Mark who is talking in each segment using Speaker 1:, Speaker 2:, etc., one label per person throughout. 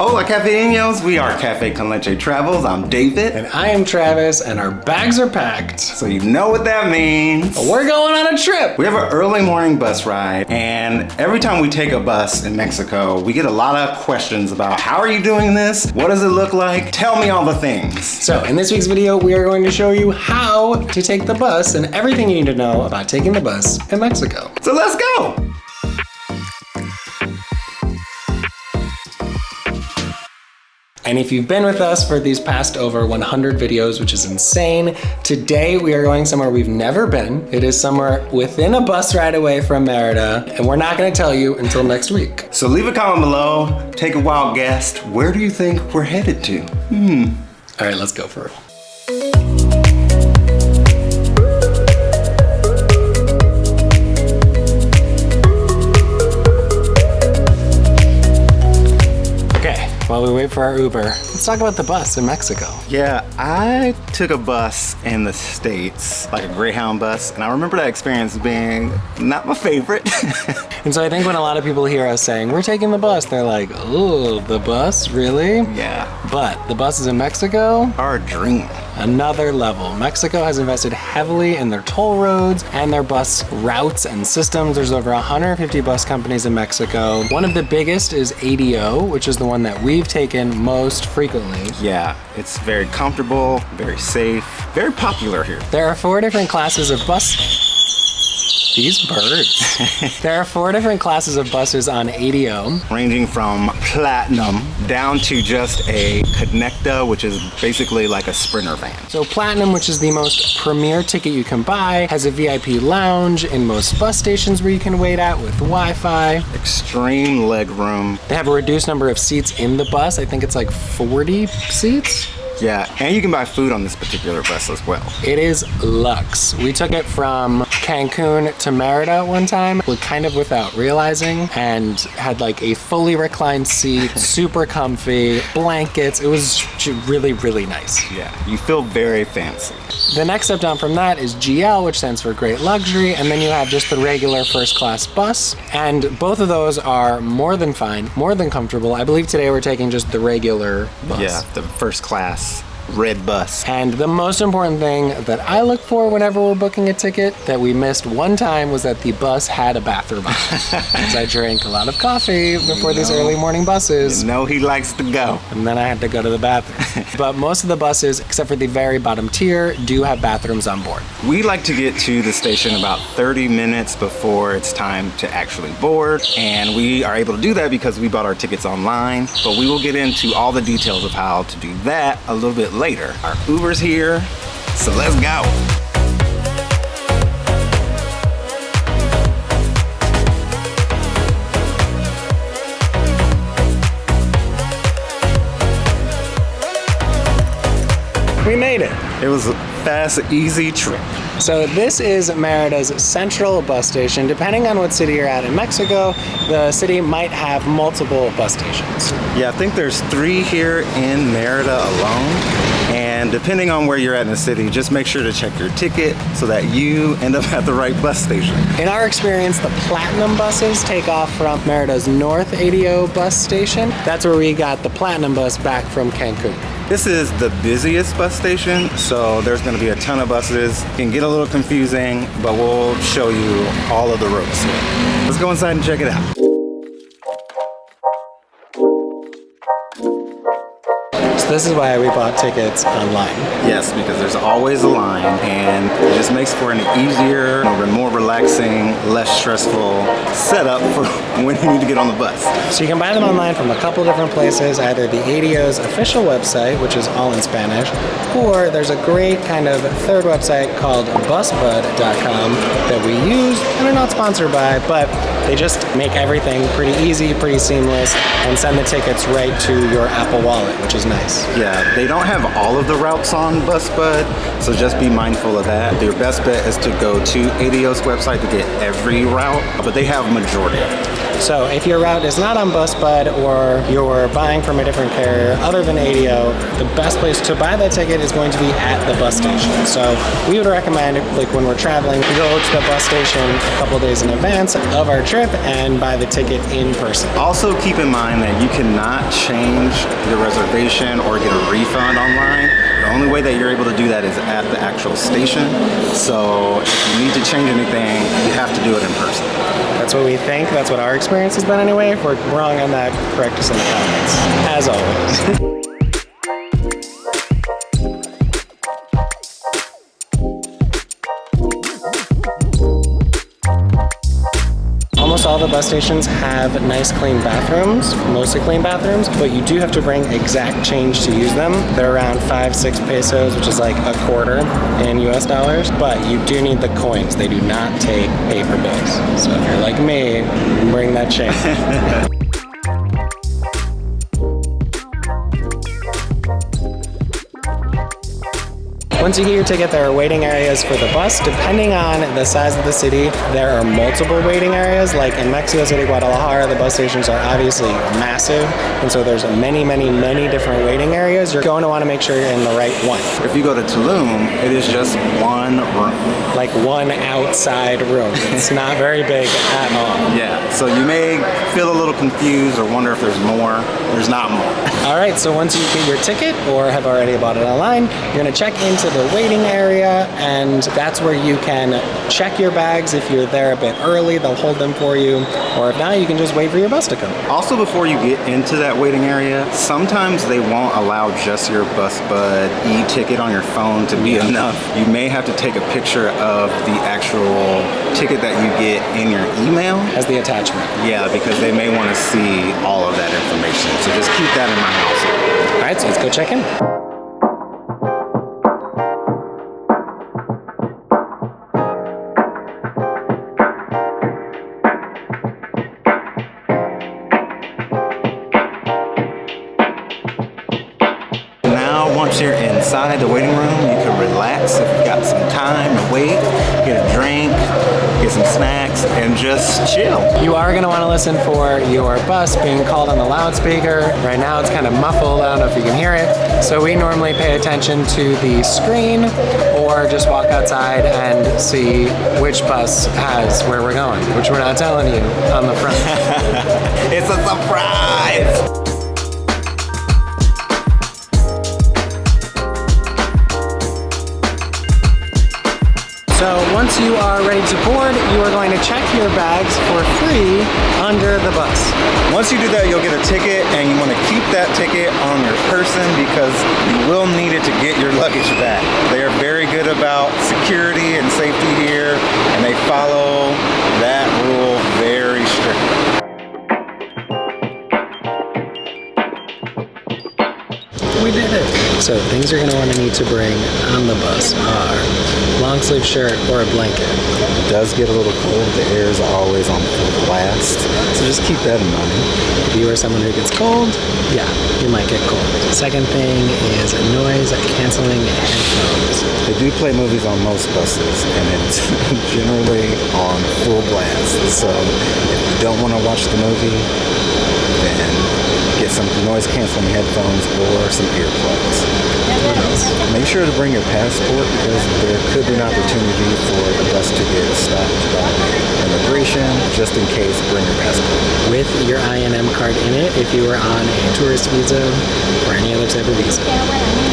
Speaker 1: Hola cafeños, we are Cafe Con Leche Travels. I'm David.
Speaker 2: And I am Travis, and our bags are packed.
Speaker 1: So you know what that means.
Speaker 2: We're going on a trip.
Speaker 1: We have an early morning bus ride, and every time we take a bus in Mexico, we get a lot of questions about how are you doing this? What does it look like? Tell me all the things.
Speaker 2: So in this week's video, we are going to show you how to take the bus and everything you need to know about taking the bus in Mexico.
Speaker 1: So let's go.
Speaker 2: And if you've been with us for these past over 100 videos, which is insane, today we are going somewhere we've never been. It is somewhere within a bus ride away from Merida, and we're not gonna tell you until next week.
Speaker 1: So leave a comment below, take a wild guess. Where do you think we're headed to?
Speaker 2: All right, let's go for it. While we wait for our Uber, let's talk about the bus in Mexico.
Speaker 1: Yeah, I took a bus in the States, like a Greyhound bus, and I remember that experience being not my favorite.
Speaker 2: And so I think when a lot of people hear us saying, we're taking the bus, they're like, oh, the bus, really?
Speaker 1: Yeah.
Speaker 2: But the buses in Mexico?
Speaker 1: Our dream.
Speaker 2: Another level. Mexico has invested heavily in their toll roads and their bus routes and systems. There's over 150 bus companies in Mexico. One of the biggest is ADO, which is the one that we've taken most frequently.
Speaker 1: Yeah, it's very comfortable, very safe, very popular here.
Speaker 2: There are 4 different classes of bus. These birds. There are 4 different classes of buses on ADO.
Speaker 1: Ranging from Platinum down to just a Connecta, which is basically like a Sprinter van.
Speaker 2: So Platinum, which is the most premier ticket you can buy, has a VIP lounge in most bus stations where you can wait at with Wi-Fi.
Speaker 1: Extreme leg room.
Speaker 2: They have a reduced number of seats in the bus. I think it's like 40 seats.
Speaker 1: Yeah, and you can buy food on this particular bus as well.
Speaker 2: It is luxe. We took it from Cancun to Merida one time, kind of without realizing, and had like a fully reclined seat, super comfy, blankets. It was really, really nice.
Speaker 1: Yeah, you feel very fancy.
Speaker 2: The next step down from that is GL, which stands for Great Luxury, and then you have just the regular first class bus, and both of those are more than fine, more than comfortable. I believe today we're taking just the regular bus.
Speaker 1: Yeah, the first class red bus.
Speaker 2: And the most important thing that I look for whenever we're booking a ticket that we missed one time was that the bus had a bathroom on it. Because I drank a lot of coffee before these early morning buses.
Speaker 1: You know he likes to go.
Speaker 2: And then I had to go to the bathroom. But most of the buses, except for the very bottom tier, do have bathrooms on board.
Speaker 1: We like to get to the station about 30 minutes before it's time to actually board. And we are able to do that because we bought our tickets online. But we will get into all the details of how to do that a little bit later. Our Uber's here, so let's go.
Speaker 2: We made it.
Speaker 1: It was a fast, easy trip.
Speaker 2: So this is Merida's central bus station. Depending on what city you're at in Mexico, the city might have multiple bus stations.
Speaker 1: Yeah, I think there's 3 here in Merida alone. And depending on where you're at in the city, just make sure to check your ticket so that you end up at the right bus station.
Speaker 2: In our experience, the Platinum buses take off from Merida's North ADO bus station. That's where we got the Platinum bus back from Cancun.
Speaker 1: This is the busiest bus station, so there's gonna be a ton of buses. It can get a little confusing, but we'll show you all of the routes here. Let's go inside and check it out.
Speaker 2: So this is why we bought tickets online.
Speaker 1: Yes, because there's always a line, and it just makes for an easier, more relaxing, less stressful setup for when you need to get on the bus.
Speaker 2: So you can buy them online from a couple different places, either the ADO's official website, which is all in Spanish, or there's a great kind of third website called busbud.com that we use and are not sponsored by, but they just make everything pretty easy, pretty seamless, and send the tickets right to your Apple Wallet, which is nice.
Speaker 1: Yeah, they don't have all of the routes on BusBud, so just be mindful of that. Your best bet is to go to ADO's website to get every route, but they have majority of it.
Speaker 2: So if your route is not on BusBud or you're buying from a different carrier other than ADO, the best place to buy that ticket is going to be at the bus station. So we would recommend, like when we're traveling, we go to the bus station a couple days in advance of our trip and buy the ticket in person.
Speaker 1: Also keep in mind that you cannot change your reservation or get a refund online. The only way that you're able to do that is at the actual station. So if you need to change anything, you have to do it in person.
Speaker 2: That's what we think. That's what our experience has been anyway. If we're wrong on that, correct us in the comments. As always. Almost all the bus stations have nice clean bathrooms, mostly clean bathrooms, but you do have to bring exact change to use them. They're around 5-6 pesos, which is like a quarter in US dollars, but you do need the coins. They do not take paper bills. So if you're like me, bring that change. Once you get your ticket, there are waiting areas for the bus. Depending on the size of the city, there are multiple waiting areas. Like in Mexico City, Guadalajara, the bus stations are obviously massive. And so there's many different waiting areas. You're going to want to make sure you're in the right one.
Speaker 1: If you go to Tulum, it is just one room.
Speaker 2: Like one outside room. It's not very big at all.
Speaker 1: Yeah, so you may feel a little confused or wonder if there's more. There's not more.
Speaker 2: All right, so once you get your ticket or have already bought it online, you're gonna check into the waiting area, and that's where you can check your bags. If you're there a bit early, they'll hold them for you, or if not, you can just wait for your bus to come.
Speaker 1: Also, before you get into that waiting area, sometimes they won't allow just your BusBud e-ticket on your phone to be enough. You may have to take a picture of the actual ticket that you get in your email.
Speaker 2: As the attachment.
Speaker 1: Yeah, because they may want to see all of that information. So just keep that in mind also.
Speaker 2: All right, so let's go check in.
Speaker 1: Once you're inside the waiting room, you can relax if you've got some time to wait, get a drink, get some snacks, and just chill.
Speaker 2: You are going to want to listen for your bus being called on the loudspeaker. Right now it's kind of muffled, I don't know if you can hear it. So we normally pay attention to the screen or just walk outside and see which bus has where we're going, which we're not telling you on the front.
Speaker 1: It's a surprise!
Speaker 2: So once you are ready to board, you are going to check your bags for free under the bus.
Speaker 1: Once you do that, you'll get a ticket, and you want to keep that ticket on your person because you will need it to get your luggage back. They are very good about security and safety here, and they follow that rule very strictly.
Speaker 2: We did it. So things you're going to want to need to bring on the bus are long sleeve shirt or a blanket.
Speaker 1: It does get a little cold. The air is always on full blast, so just keep that in mind.
Speaker 2: If you are someone who gets cold, yeah, you might get cold. Second thing is noise canceling headphones.
Speaker 1: They do play movies on most buses, and it's generally on full blast. So if you don't want to watch the movie, then get some noise canceling headphones or some earplugs. Make sure to bring your passport because there could be an opportunity for the bus to get stopped by immigration. Just in case, bring your passport.
Speaker 2: With your INM card in it if you are on a tourist visa or any other type of visa.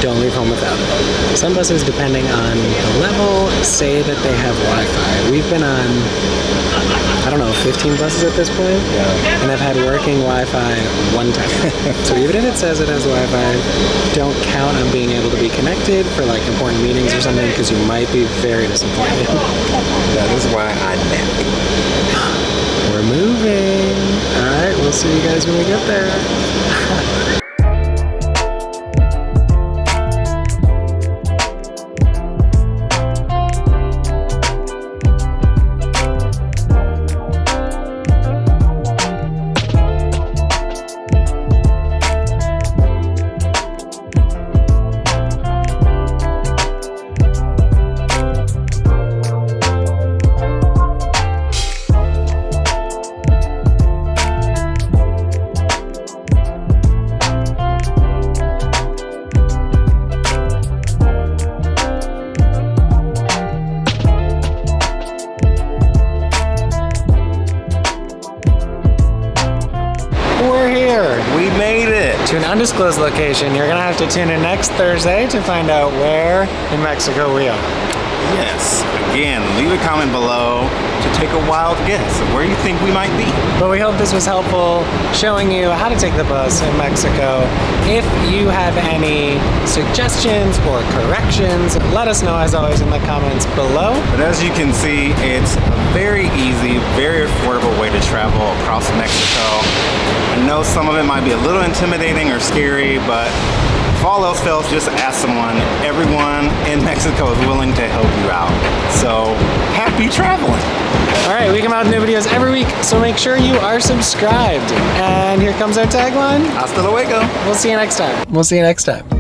Speaker 2: Don't leave home without it. Some buses, depending on the level, say that they have Wi-Fi. We've been on, I don't know, 15 buses at this point, and I've had working Wi-Fi one time. So even if it says it has Wi-Fi, don't count on being able to be connected for like important meetings or something because you might be very disappointed.
Speaker 1: That is why I nap.
Speaker 2: We're moving. All right, we'll see you guys when we get there. to an undisclosed location. You're gonna have to tune in next Thursday to find out where in Mexico we are.
Speaker 1: Yes. Again, leave a comment below to take a wild guess of where you think we might be.
Speaker 2: But we hope this was helpful, showing you how to take the bus in Mexico. If you have any suggestions or corrections, let us know as always in the comments below.
Speaker 1: But as you can see, it's a very easy, very affordable way to travel across Mexico. I know some of it might be a little intimidating or scary, but if all else fails, just ask someone. Everyone in Mexico is willing to help you out. So, happy traveling.
Speaker 2: All right, we come out with new videos every week, so make sure you are subscribed. And here comes our tagline.
Speaker 1: Hasta luego.
Speaker 2: We'll see you next time.